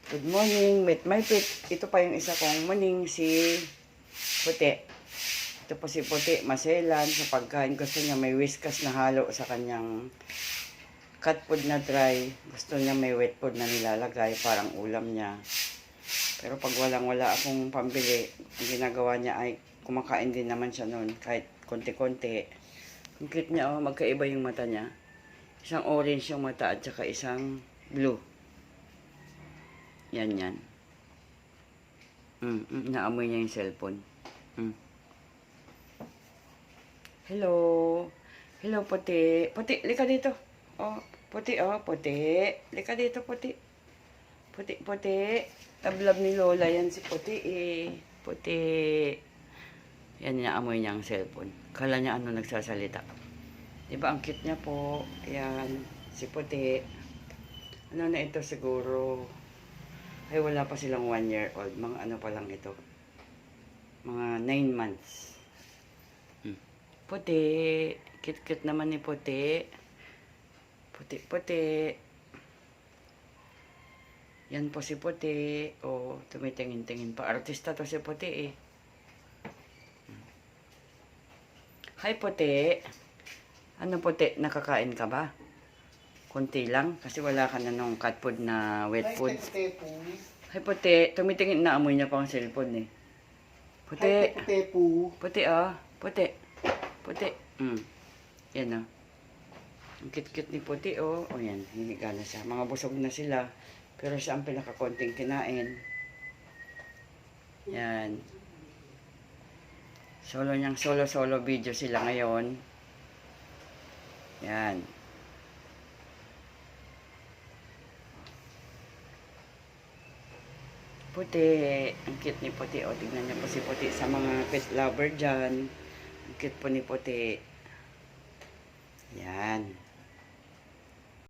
Good morning, meet my pet. Ito pa yung isa kong muning, si Puti. Ito po si Puti, maselan sa pagkain. Gusto niya may whiskas na halo sa kanyang cat food na dry. Gusto niya may wet food na nilalagay, parang ulam niya. Pero pag wala akong pambili, ang ginagawa niya ay kumakain din naman siya noon, kahit konti-konti. Ang cute niya, oh, magkaiba yung mata niya. Isang orange yung mata at saka isang blue. Yan. Naamoy niya yung cellphone. Hello. Hello, Puti. Puti, lika dito. Oh, Puti, oh, Puti. Lika dito, Puti. Puti. Tablab ni Lola yan si Puti, eh. Puti. Yan, naamoy niya ang cellphone. Kala niya ano nagsasalita. Diba, ang cute niya po. Yan, si Puti. Ano na ito siguro? Ay, wala pa silang 1 year old. Mga ano pa lang ito. Mga 9 months. Puti. Cute naman ni Puti. Puti. Yan po si Puti. O, tumitingin-tingin pa. Artista to si Puti, eh. Hi, Puti. Ano, Puti? Nakakain ka ba? Kunti lang. Kasi wala ka na nung cat food na wet food. Hi, Puti. Tumitingin na amoy niya pa ang cellphone, eh. Puti. Puti, oh. Puti. Yan, oh. Ang cute ni Puti, oh. O, yan. Hiniga na siya. Mga busog na sila. Pero siya ang pinakakonting kinain. Yan. Solo video sila ngayon. Yan. Puti. Ang cute ni Puti. O, tignan niyo po si Puti sa mga pet lover dyan. Ang cute po ni Puti. Yan.